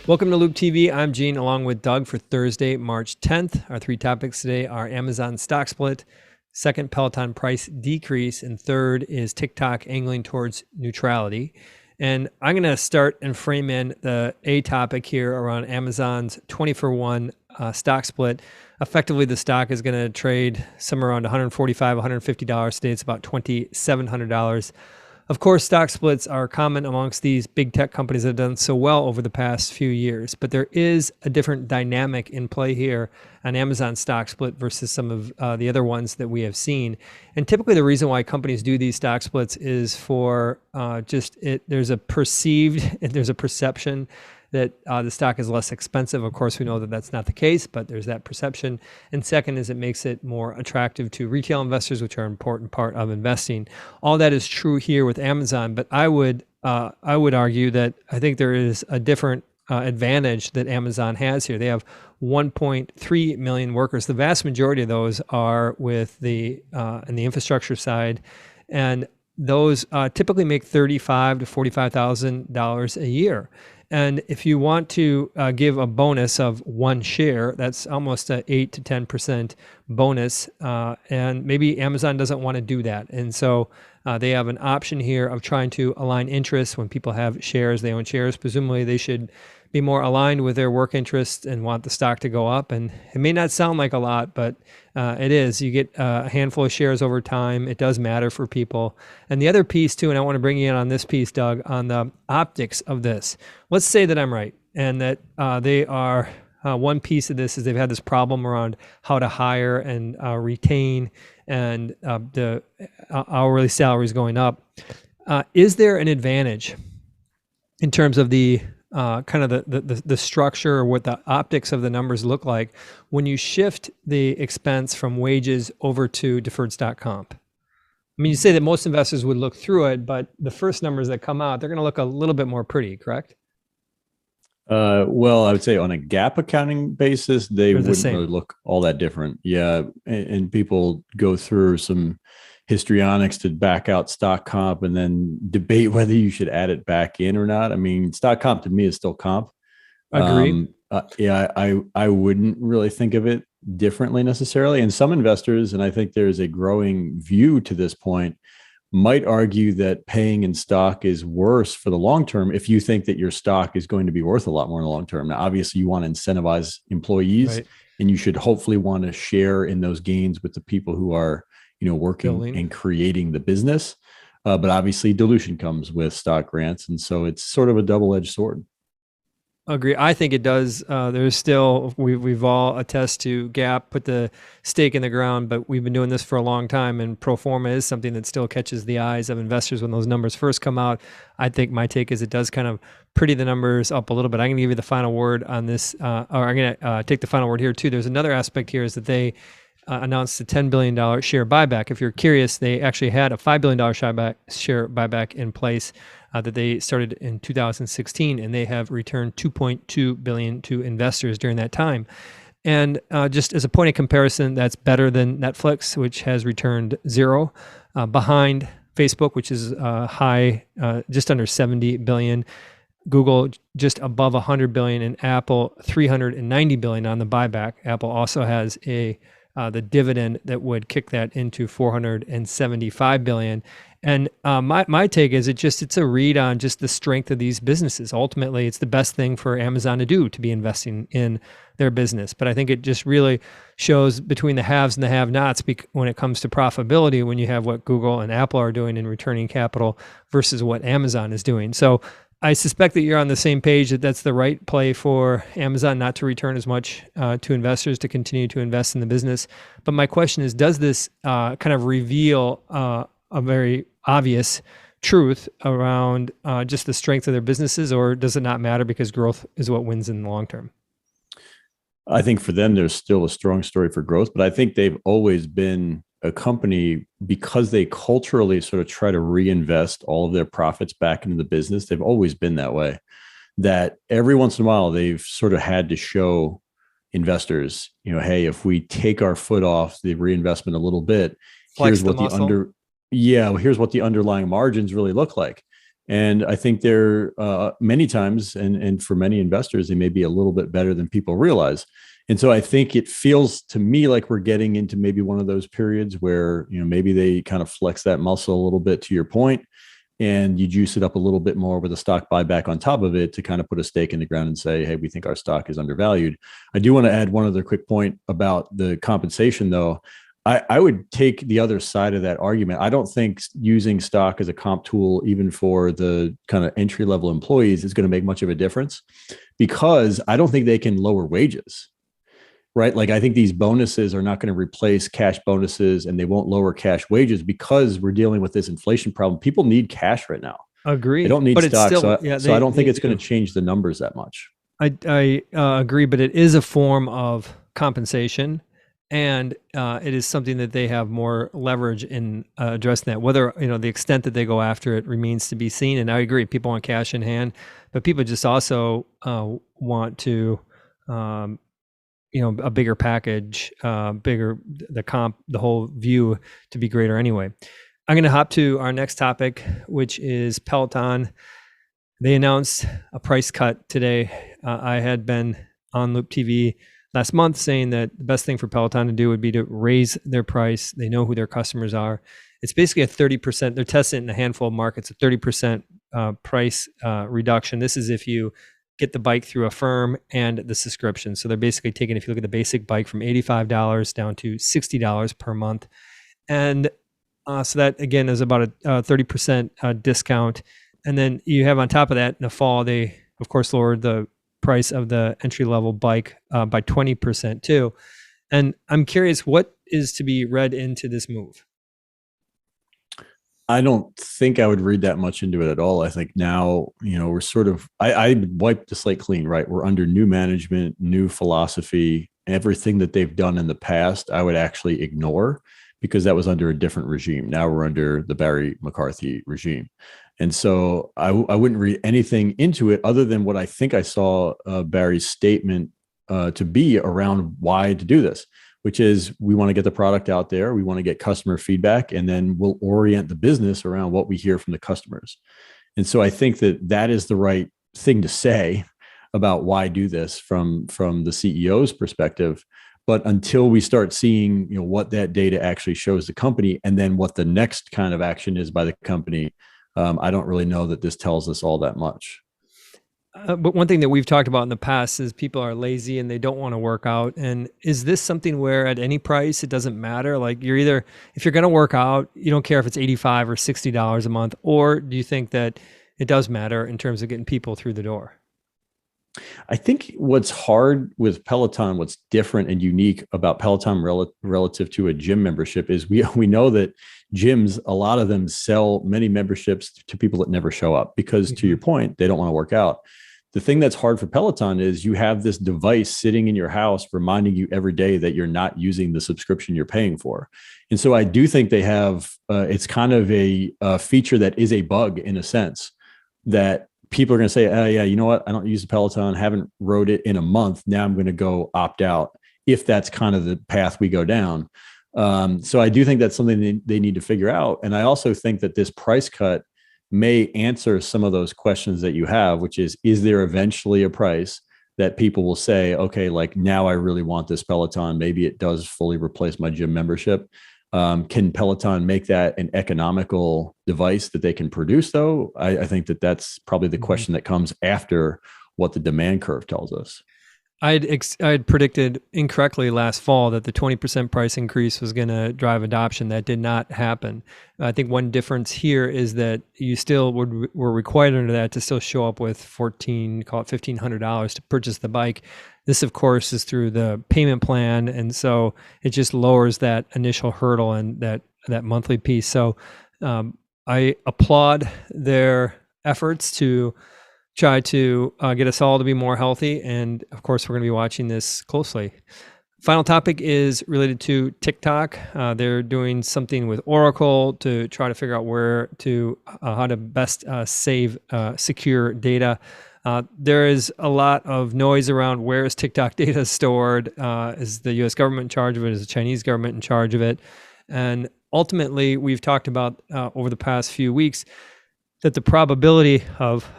Welcome to Loop TV. I'm Gene along with Doug for Thursday, March 10th. Our three topics today are Amazon stock split, second, Peloton price decrease, and third is TikTok angling towards neutrality. And I'm going to start and frame in the A topic here around Amazon's 20-for-1 stock split. Effectively, the stock is going to trade somewhere around $145, $150 today. It's about $2,700. Of course, stock splits are common amongst these big tech companies that have done so well over the past few years, but there is a different dynamic in play here on Amazon stock split versus some of the other ones that we have seen. And typically the reason why companies do these stock splits is for there's a perception that the stock is less expensive. Of course, we know that that's not the case, but there's that perception. And second is it makes it more attractive to retail investors, which are an important part of investing. All that is true here with Amazon, but I would argue that I think there is a different advantage that Amazon has here. They have 1.3 million workers. The vast majority of those are with in the infrastructure side, and those typically make $35,000 to $45,000 a year. And if you want to give a bonus of one share, that's almost an 8 to 10% bonus. And maybe Amazon doesn't want to do that. And so they have an option here of trying to align interests. When people have shares, they own shares. Presumably they should be more aligned with their work interests and want the stock to go up. And it may not sound like a lot, but it is. You get a handful of shares over time. It does matter for people. And the other piece too, and I want to bring you in on this piece, Doug, on the optics of this. Let's say that I'm right and that they are one piece of this is they've had this problem around how to hire and retain, and the hourly salaries going up. Is there an advantage in terms of the kind of the structure or what the optics of the numbers look like when you shift the expense from wages over to deferred stock comp? I mean, you say that most investors would look through it, but the first numbers that come out, they're going to look a little bit more pretty, correct? Well, I would say on a GAAP accounting basis, they wouldn't same. really look all that different. Yeah. And people go through some histrionics to back out stock comp and then debate whether you should add it back in or not. I mean, stock comp to me is still comp. Agree. I wouldn't really think of it differently necessarily. And some investors, and I think there's a growing view to this point, might argue that paying in stock is worse for the long term if you think that your stock is going to be worth a lot more in the long term. Now, obviously, you want to incentivize employees, right, and you should hopefully want to share in those gains with the people who are, working and creating the business. But obviously, dilution comes with stock grants, and so it's sort of a double-edged sword. Agree. I think it does. There's still, we've all attest to GAAP, put the stake in the ground, but we've been doing this for a long time, and pro forma is something that still catches the eyes of investors when those numbers first come out. I think my take is it does kind of pretty the numbers up a little bit. I'm going to give you the final word on this, or I'm going to take the final word here too. There's another aspect here is that they announced a $10 billion share buyback. If you're curious, they actually had a $5 billion share buyback in place that they started in 2016, and they have returned $2.2 billion to investors during that time. And just as a point of comparison, that's better than Netflix, which has returned zero, behind Facebook, which is high, just under 70 billion. Google just above 100 billion, and Apple 390 billion on the buyback. Apple also has the dividend that would kick that into 475 billion. And my take is it's a read on just the strength of these businesses. Ultimately, it's the best thing for Amazon to do, to be investing in their business. But I think it just really shows between the haves and the have-nots when it comes to profitability, when you have what Google and Apple are doing in returning capital versus what Amazon is doing. So I suspect that you're on the same page, that that's the right play for Amazon, not to return as much to investors, to continue to invest in the business. But my question is, does this kind of reveal a very obvious truth around just the strength of their businesses, or does it not matter because growth is what wins in the long term? I think for them, there's still a strong story for growth, but I think they've always been a company, because they culturally sort of try to reinvest all of their profits back into the business. They've always been that way, that every once in a while they've sort of had to show investors, hey, if we take our foot off the reinvestment a little bit, here's what the underlying margins really look like. And I think they're many times, and for many investors, they may be a little bit better than people realize. And so I think it feels to me like we're getting into maybe one of those periods where, maybe they kind of flex that muscle a little bit, to your point, and you juice it up a little bit more with a stock buyback on top of it to kind of put a stake in the ground and say, hey, we think our stock is undervalued. I do want to add one other quick point about the compensation, though. I would take the other side of that argument. I don't think using stock as a comp tool, even for the kind of entry level employees, is going to make much of a difference, because I don't think they can lower wages. Right. Like, I think these bonuses are not going to replace cash bonuses, and they won't lower cash wages, because we're dealing with this inflation problem. People need cash right now. They Agree. don't need But it's stock. still, So I don't think they it's going do. to change the numbers that much. I agree, but it is a form of compensation, and it is something that they have more leverage in addressing that. Whether the extent that they go after it remains to be seen. And I agree, people want cash in hand, but people just also want to, a bigger package, bigger the comp, the whole view to be greater anyway. I'm going to hop to our next topic, which is Peloton. They announced a price cut today. I had been on Loup TV last month saying that the best thing for Peloton to do would be to raise their price. They know who their customers are. It's basically a 30%. They're testing it in a handful of markets, a 30% price reduction. This is if you get the bike through a firm and the subscription. So they're basically taking, if you look at the basic bike, from $85 down to $60 per month. And so that, again, is about a 30% discount. And then you have on top of that, in the fall, they, of course, lowered the price of the entry-level bike by 20% too. And I'm curious, what is to be read into this move? I don't think I would read that much into it at all. I think now, we're sort of, I wiped the slate clean, right? We're under new management, new philosophy. Everything that they've done in the past, I would actually ignore, because that was under a different regime. Now we're under the Barry McCarthy regime. And so I wouldn't read anything into it other than what I think I saw Barry's statement to be around why to do this, which is, we want to get the product out there. We want to get customer feedback, and then we'll orient the business around what we hear from the customers. And so I think that that is the right thing to say about why do this from the CEO's perspective. But until we start seeing, what that data actually shows the company, and then what the next kind of action is by the company, I don't really know that this tells us all that much. But one thing that we've talked about in the past is people are lazy and they don't want to work out. And is this something where at any price, it doesn't matter? Like, if you're going to work out, you don't care if it's $85 or $60 a month, or do you think that it does matter in terms of getting people through the door? I think what's hard with Peloton, what's different and unique about Peloton relative to a gym membership, is we know that gyms, a lot of them sell many memberships to people that never show up, because to your point, they don't want to work out. The thing that's hard for Peloton is you have this device sitting in your house reminding you every day that you're not using the subscription you're paying for. And so I do think they have, it's kind of a feature that is a bug, in a sense, that people are going to say, oh yeah, you know what? I don't use the Peloton, haven't rode it in a month. Now I'm going to go opt out, if that's kind of the path we go down. So I do think that's something they need to figure out. And I also think that this price cut may answer some of those questions that you have, which is there eventually a price that people will say, okay, like, now I really want this Peloton. Maybe it does fully replace my gym membership. Can Peloton make that an economical device that they can produce, though? I think that's probably the question that comes after what the demand curve tells us. I'd predicted incorrectly last fall that the 20% price increase was going to drive adoption. That did not happen. I think one difference here is that you still were required under that to still show up with $1,500 to purchase the bike. This, of course, is through the payment plan, and so it just lowers that initial hurdle and that monthly piece. So I applaud their efforts to try to get us all to be more healthy. And of course, we're going to be watching this closely. Final topic is related to TikTok. They're doing something with Oracle to try to figure out how to best save secure data. There is a lot of noise around where is TikTok data stored. Is the US government in charge of it? Is the Chinese government in charge of it? And ultimately, we've talked about over the past few weeks that the probability of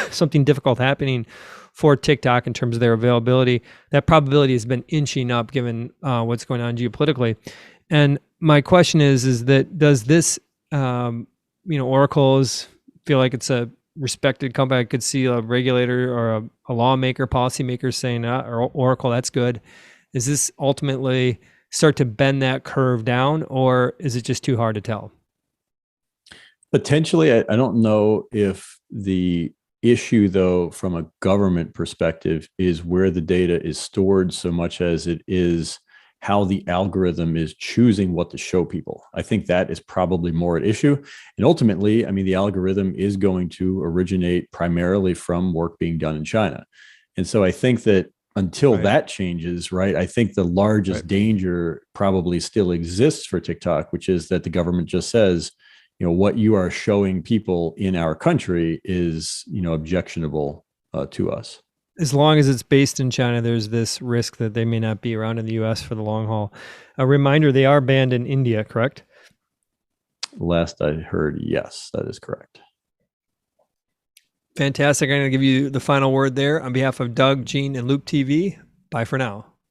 something difficult happening for TikTok in terms of their availability, that probability has been inching up given what's going on geopolitically. And my question is that does this, Oracle's feel like it's a respected company? I could see a regulator or a lawmaker, policymaker saying, or Oracle, that's good. Is this ultimately start to bend that curve down, or is it just too hard to tell? Potentially, I don't know if the issue, though, from a government perspective, is where the data is stored so much as it is how the algorithm is choosing what to show people. I think that is probably more at issue. And ultimately, I mean, the algorithm is going to originate primarily from work being done in China. And so I think that until that changes, right, I think the largest danger probably still exists for TikTok, which is that the government just says, what you are showing people in our country is, objectionable to us. As long as it's based in China, there's this risk that they may not be around in the US for the long haul. A reminder, they are banned in India, correct? Last I heard, yes, that is correct. Fantastic. I'm going to give you the final word there on behalf of Doug, Gene, and Loup TV. Bye for now.